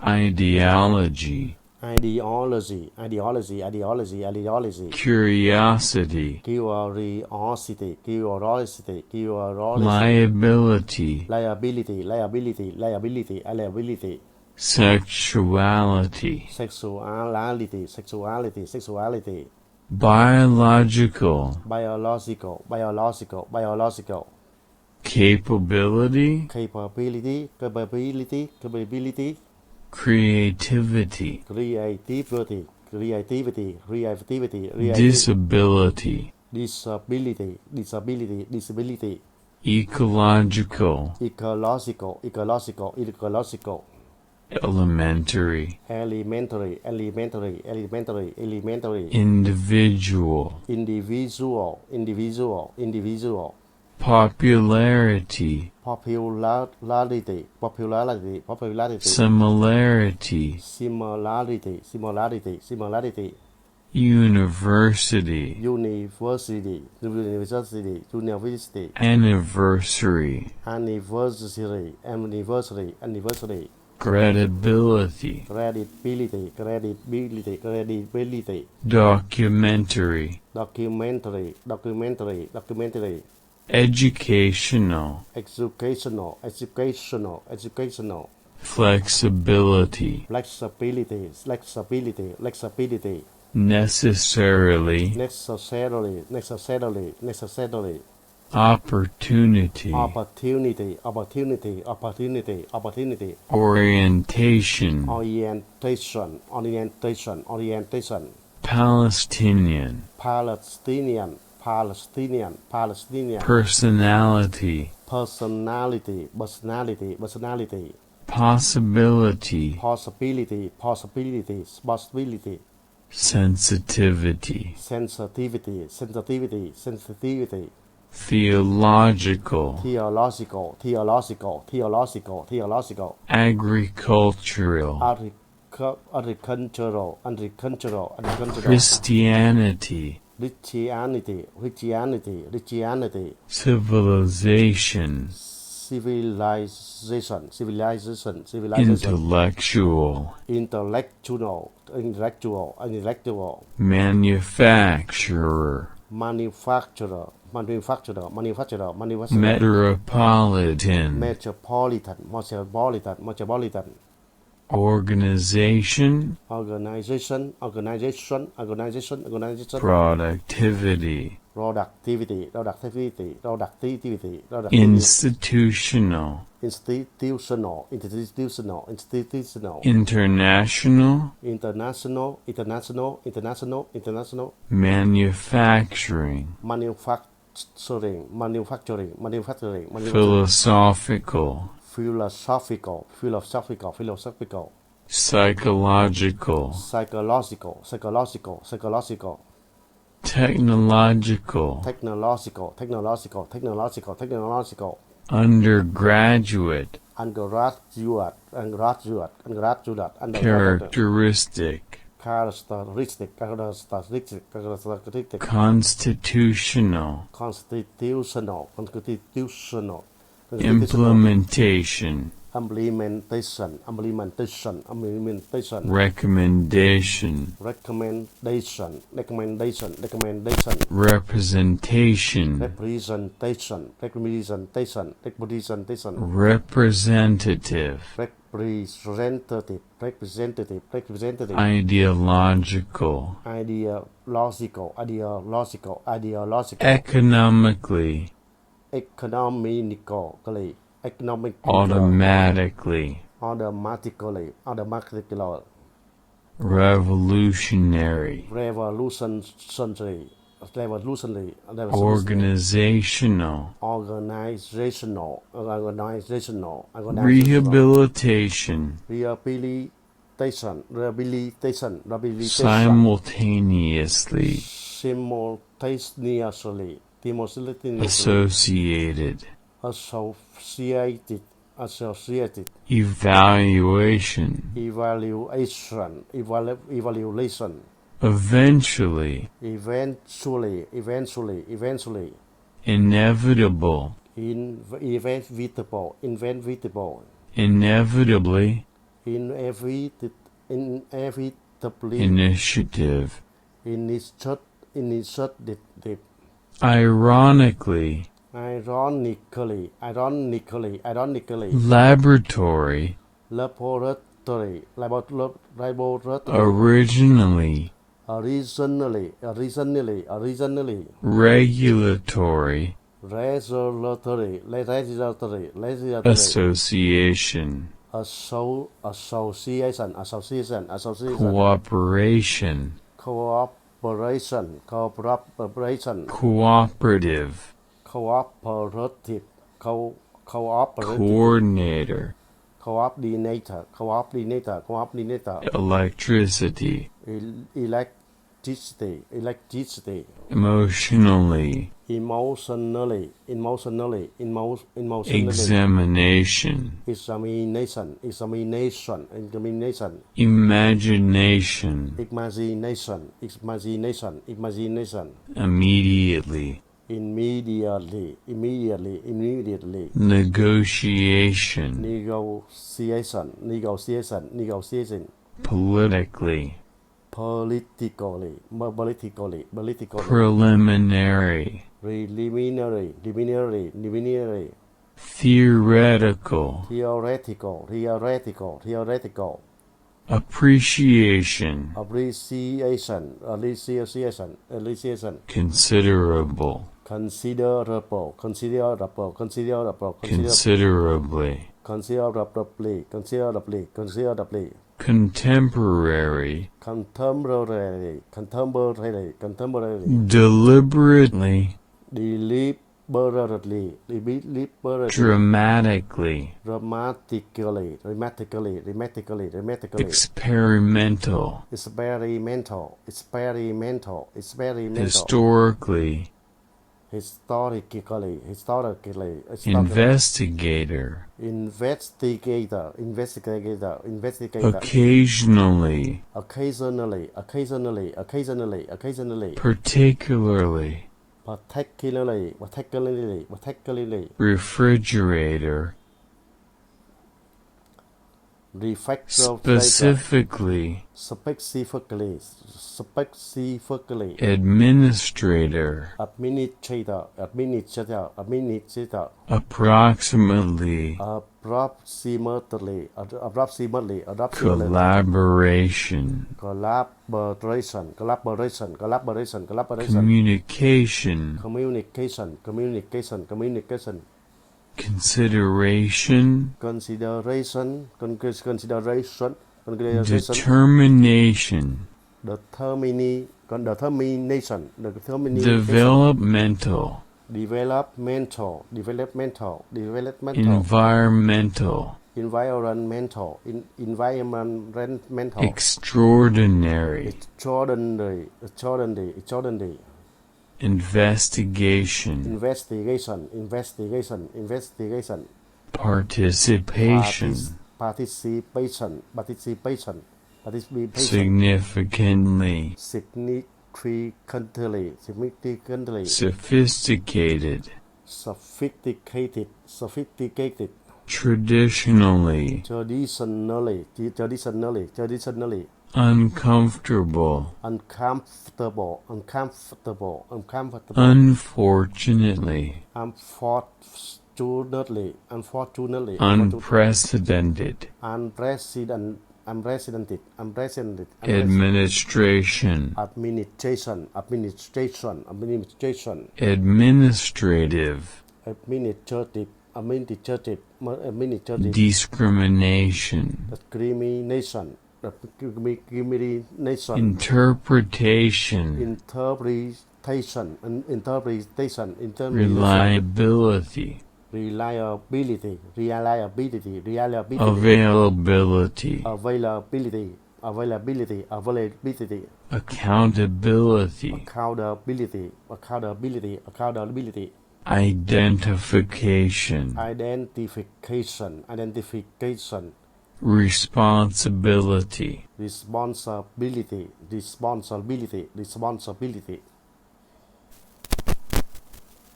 ideology, ideology, curiosity, curiosity, liability, liability, sexuality, sexuality, biological, biological, capability, capability, creativity, creativity, disability, disability, ecological, ecological, elementary, elementary, individual, individual, popularity, popularity, similarity, similarity, university, university, anniversary, credibility, documentary, educational, flexibility, necessarily, opportunity, orientation, Palestinian, personality, possibility, sensitivity, theological, agricultural, Christianity, civilization, intellectual, manufacturer, metropolitan, organization, productivity, institutional, international, manufacturing, philosophical, psychological, technological, undergraduate, characteristic, constitutional, implementation, recommendation, representation, representative, ideological, economically, automatically, revolutionary, organizational, rehabilitation, simultaneously, associated, evaluation, eventually, inevitable, inevitably, inevitably, initiative, initiative, ironically, ironically, laboratory, laboratory, originally, originally, regulatory, regulatory, association, association, cooperation, cooperation, cooperative, cooperative, coordinator, coordinator, electricity, electricity, emotionally, emotionally, examination, examination, imagination, imagination, immediately, immediately, negotiation, negotiation, politically, politically, preliminary, preliminary, theoretical, theoretical, appreciation, appreciation, considerable, considerably, contemporary, contemporary, deliberately, deliberately, dramatically, dramatically, experimental, experimental, historically, historically, investigator, investigator, occasionally, occasionally, particularly, particularly, refrigerator, specifically, administrator, administrator, approximately, approximately, collaboration, collaboration, communication, communication, consideration, consideration, determination, determination, developmental, developmental, environmental, environmental, extraordinary, extraordinary, investigation, investigation, participation, participation, significantly, significantly, sophisticated, sophisticated, traditionally, traditionally, uncomfortable, uncomfortable, unfortunately, unfortunately, unprecedented, unprecedented, administration, administration, administrative, administrative, discrimination, discrimination, interpretation, interpretation, reliability, reliability, availability, availability, accountability, accountability, identification, identification, responsibility, responsibility,